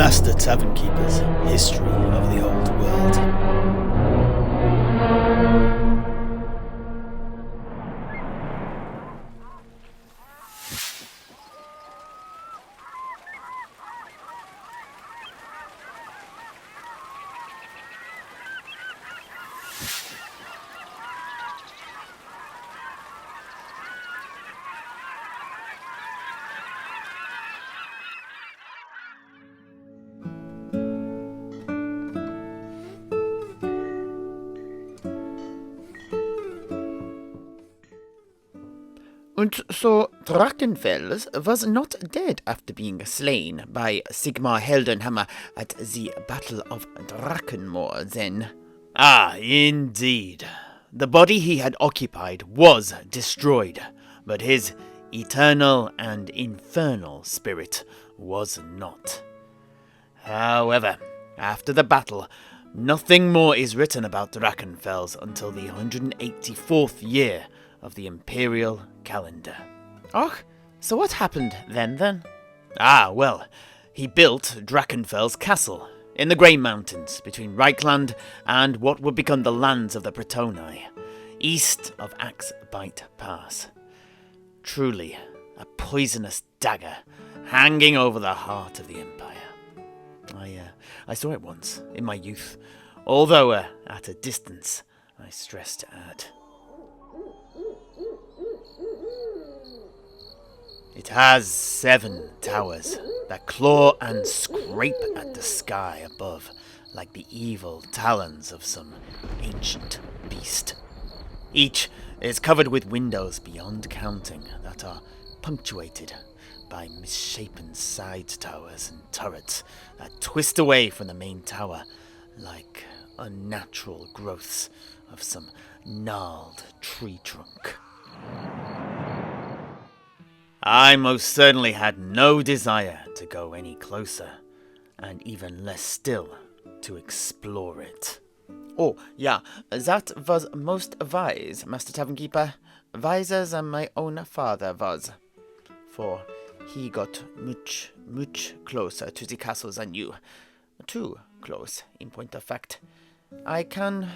Master Tavern Keeper's History of the Old World. And so Drachenfels was not dead after being slain by Sigmar Heldenhammer at the Battle of Drachenmoor, then? Ah, indeed. The body he had occupied was destroyed, but his eternal and infernal spirit was not. However, after the battle, nothing more is written about Drachenfels until the 184th year of the Imperial calendar. Oh, so what happened then? Ah, well, he built Drachenfels Castle in the Grey Mountains between Reichland and what would become the lands of the Bretonii, east of Axbite Pass. Truly, a poisonous dagger hanging over the heart of the Empire. I saw it once, in my youth, although at a distance, I stress to add. It has 7 towers that claw and scrape at the sky above like the evil talons of some ancient beast. Each is covered with windows beyond counting that are punctuated by misshapen side towers and turrets that twist away from the main tower like unnatural growths of some gnarled tree trunk. I most certainly had no desire to go any closer, and even less still to explore it. Oh, yeah, that was most wise, Master Tavern Keeper. Wiser than my own father was. For he got much closer to the castle than you. Too close, in point of fact. I will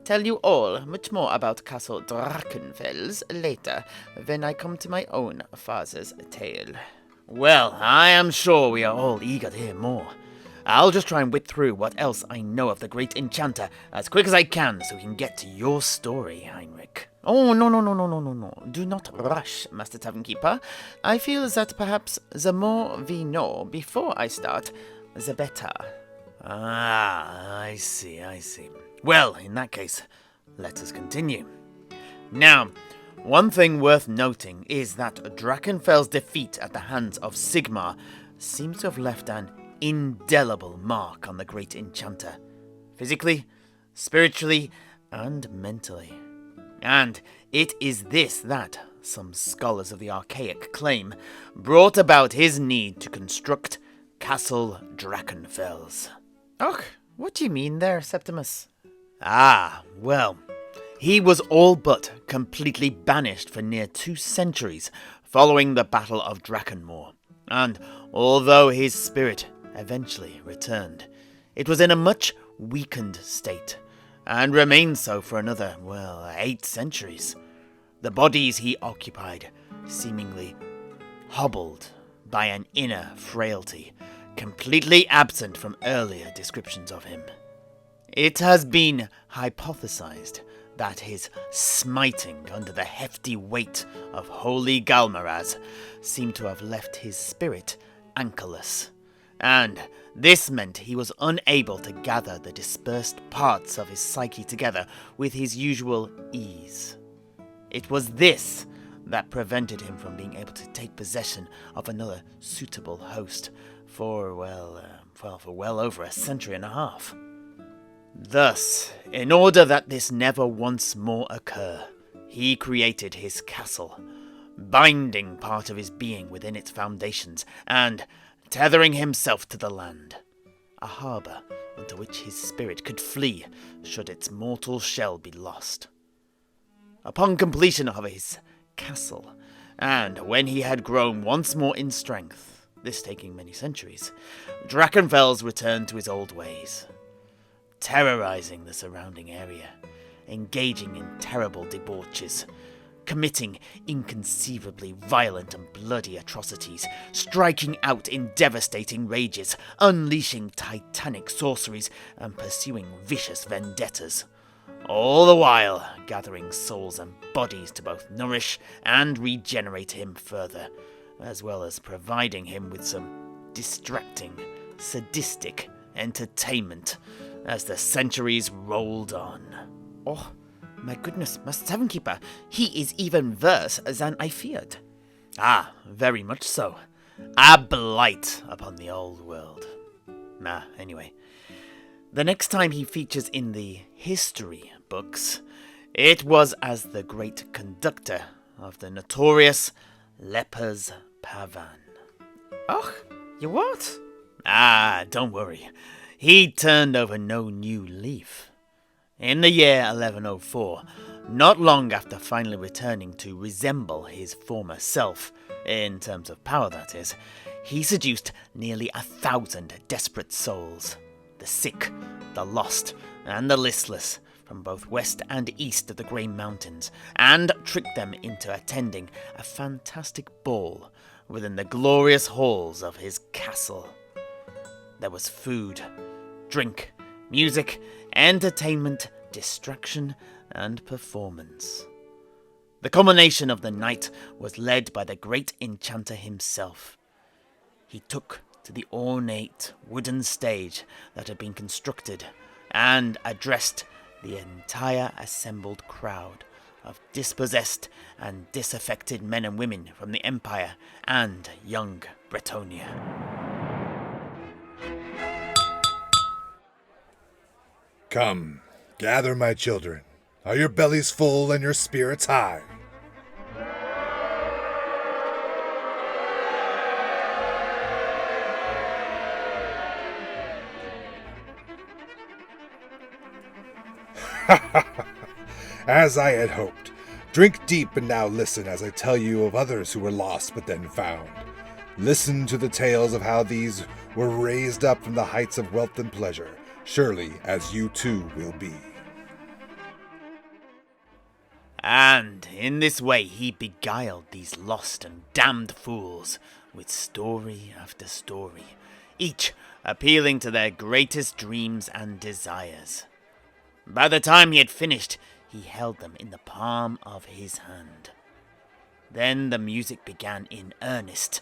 tell you all much more about Castle Drachenfels later, when I come to my own father's tale. Well, I am sure we are all eager to hear more. I'll just try and whip through what else I know of the Great Enchanter as quick as I can so we can get to your story, Heinrich. Oh, no. Do not rush, Master Tavern Keeper. I feel that perhaps the more we know before I start, the better. Ah, I see. Well, in that case, let us continue. Now, one thing worth noting is that Drachenfel's defeat at the hands of Sigmar seems to have left an indelible mark on the Great Enchanter, physically, spiritually, and mentally. And it is this that, some scholars of the Archaic claim, brought about his need to construct Castle Drachenfels. Oh, what do you mean there, Septimus? Ah, well, he was all but completely banished for near 2 centuries following the Battle of Drachenmoor, and although his spirit eventually returned, it was in a much weakened state, and remained so for another, 8 centuries. The bodies he occupied seemingly hobbled by an inner frailty, completely absent from earlier descriptions of him. It has been hypothesized that his smiting under the hefty weight of Holy Galmaraz seemed to have left his spirit anchorless, and this meant he was unable to gather the dispersed parts of his psyche together with his usual ease. It was this that prevented him from being able to take possession of another suitable host for well over a century and a half. Thus, in order that this never once more occur, he created his castle, binding part of his being within its foundations and tethering himself to the land, a harbour unto which his spirit could flee should its mortal shell be lost. Upon completion of his castle, and when he had grown once more in strength, this taking many centuries, Drachenfels returned to his old ways, terrorizing the surrounding area, engaging in terrible debauches, committing inconceivably violent and bloody atrocities, striking out in devastating rages, unleashing titanic sorceries, and pursuing vicious vendettas. All the while gathering souls and bodies to both nourish and regenerate him further, as well as providing him with some distracting, sadistic entertainment as the centuries rolled on. Oh, my goodness, Master Tavern Keeper, he is even worse than I feared. Ah, very much so. A blight upon the old world. Anyway. The next time he features in the history books, it was as the great conductor of the notorious Lepers Pavan. Oh, you what? Don't worry. He turned over no new leaf. In the year 1104, not long after finally returning to resemble his former self, in terms of power that is, he seduced nearly 1,000 desperate souls, the sick, the lost, and the listless, from both west and east of the Grey Mountains, and tricked them into attending a fantastic ball within the glorious halls of his castle. There was food, drink, music, entertainment, distraction, and performance. The culmination of the night was led by the Great Enchanter himself. He took to the ornate wooden stage that had been constructed and addressed the entire assembled crowd of dispossessed and disaffected men and women from the Empire and young Bretonia. Come, gather, my children. Are your bellies full and your spirits high? As I had hoped. Drink deep and now listen as I tell you of others who were lost but then found. Listen to the tales of how these were raised up from the heights of wealth and pleasure, surely as you too will be. And in this way he beguiled these lost and damned fools with story after story, each appealing to their greatest dreams and desires. By the time he had finished, he held them in the palm of his hand. Then the music began in earnest,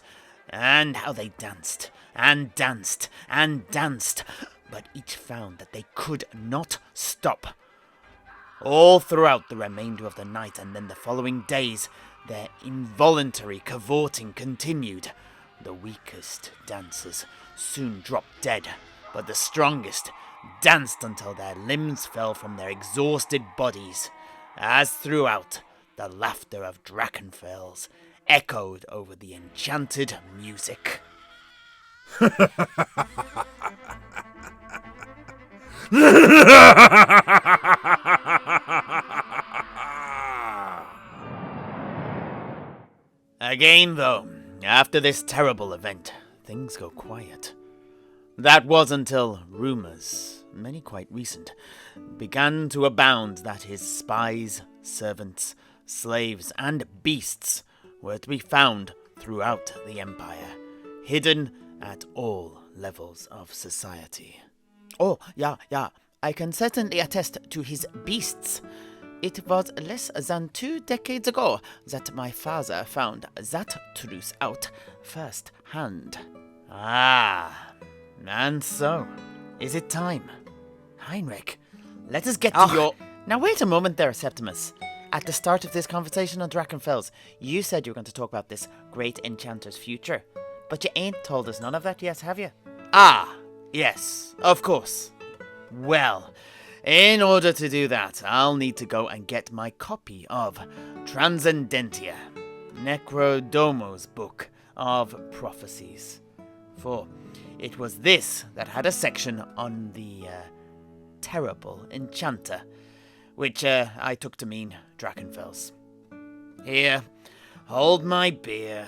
and how they danced, and danced, and danced, but each found that they could not stop. All throughout the remainder of the night and then the following days, their involuntary cavorting continued. The weakest dancers soon dropped dead, but the strongest danced until their limbs fell from their exhausted bodies, as throughout the laughter of Drachenfels echoed over the enchanted music. Again, though, after this terrible event, things go quiet. That was until rumors, many quite recent, began to abound that his spies, servants, slaves, and beasts were to be found throughout the Empire, hidden at all levels of society. Oh, yeah, I can certainly attest to his beasts. It was less than 2 decades ago that my father found that truth out first hand. And so, is it time? Heinrich, let us get to your... Now wait a moment there, Septimus. At the start of this conversation on Drachenfels, you said you were going to talk about this Great Enchanter's future. But you ain't told us none of that yet, have you? Yes, of course. Well, in order to do that, I'll need to go and get my copy of Transcendentia, Necrodomo's book of prophecies. For it was this that had a section on the terrible enchanter, which I took to mean Drachenfels. Here, hold my beer.